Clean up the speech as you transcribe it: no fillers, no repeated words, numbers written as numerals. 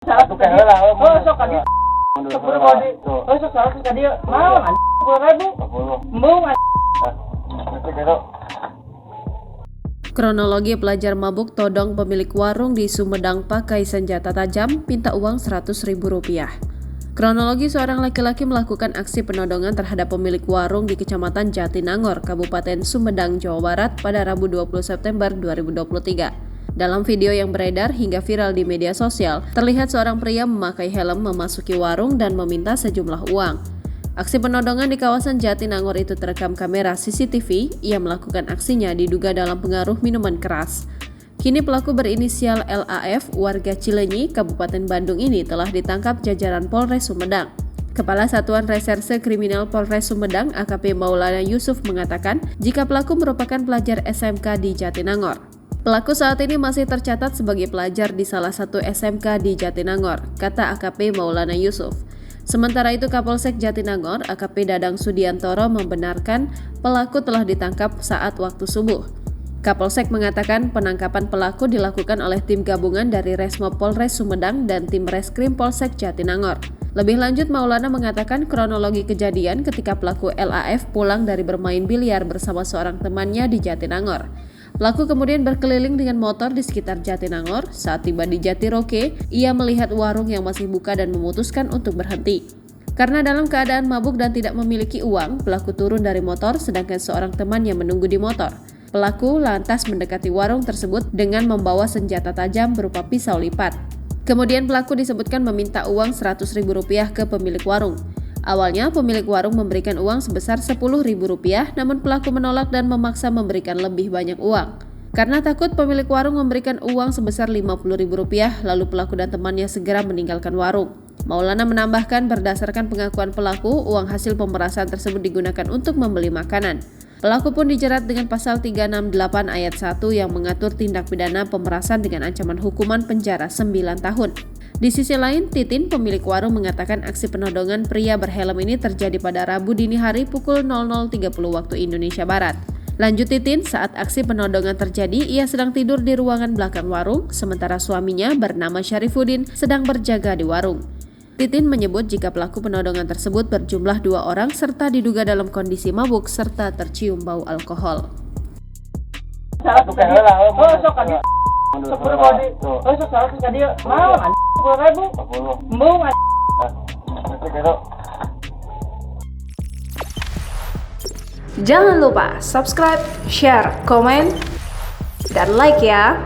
Satu kali lah. Oh, sok kali. 10 kali. Oh, sok 100 kali. Mau 10.000. 10. Embung. Kronologi pelajar mabuk todong pemilik warung di Sumedang pakai senjata tajam, minta uang Rp100.000. Kronologi seorang laki-laki melakukan aksi penodongan terhadap pemilik warung di Kecamatan Jatinangor, Kabupaten Sumedang, Jawa Barat pada Rabu 20 September 2023. Dalam video yang beredar hingga viral di media sosial, terlihat seorang pria memakai helm memasuki warung dan meminta sejumlah uang. Aksi penodongan di kawasan Jatinangor itu terekam kamera CCTV. Ia melakukan aksinya diduga dalam pengaruh minuman keras. Kini pelaku berinisial LAF, warga Cileunyi, Kabupaten Bandung ini telah ditangkap jajaran Polres Sumedang. Kepala Satuan Reserse Kriminal Polres Sumedang, AKP Maulana Yusuf, mengatakan jika pelaku merupakan pelajar SMK di Jatinangor. Pelaku saat ini masih tercatat sebagai pelajar di salah satu SMK di Jatinangor, kata AKP Maulana Yusuf. Sementara itu Kapolsek Jatinangor, AKP Dadang Sudiantoro, membenarkan pelaku telah ditangkap saat waktu subuh. Kapolsek mengatakan penangkapan pelaku dilakukan oleh tim gabungan dari Resmo Polres Sumedang dan tim Reskrim Polsek Jatinangor. Lebih lanjut, Maulana mengatakan kronologi kejadian ketika pelaku LAF pulang dari bermain biliar bersama seorang temannya di Jatinangor. Pelaku kemudian berkeliling dengan motor di sekitar Jatinangor. Saat tiba di Jatiroke, ia melihat warung yang masih buka dan memutuskan untuk berhenti. Karena dalam keadaan mabuk dan tidak memiliki uang, pelaku turun dari motor sedangkan seorang temannya menunggu di motor. Pelaku lantas mendekati warung tersebut dengan membawa senjata tajam berupa pisau lipat. Kemudian pelaku disebutkan meminta uang Rp100.000 ke pemilik warung. Awalnya pemilik warung memberikan uang sebesar Rp10.000, namun pelaku menolak dan memaksa memberikan lebih banyak uang. Karena takut pemilik warung memberikan uang sebesar Rp50.000, lalu pelaku dan temannya segera meninggalkan warung. Maulana menambahkan berdasarkan pengakuan pelaku, uang hasil pemerasan tersebut digunakan untuk membeli makanan. Pelaku pun dijerat dengan pasal 368 ayat 1 yang mengatur tindak pidana pemerasan dengan ancaman hukuman penjara 9 tahun. Di sisi lain, Titin, pemilik warung, mengatakan aksi penodongan pria berhelm ini terjadi pada Rabu dini hari pukul 00.30 waktu Indonesia Barat. Lanjut Titin, saat aksi penodongan terjadi, ia sedang tidur di ruangan belakang warung, sementara suaminya bernama Syarifuddin sedang berjaga di warung. Titin menyebut jika pelaku penodongan tersebut berjumlah 2 orang serta diduga dalam kondisi mabuk serta tercium bau alkohol. Satu kali lah. Oh, sok kali. 10 kali. Oh, sok 100 kali. Mau 10.000. Embung. Jangan lupa subscribe, share, komen, dan like ya.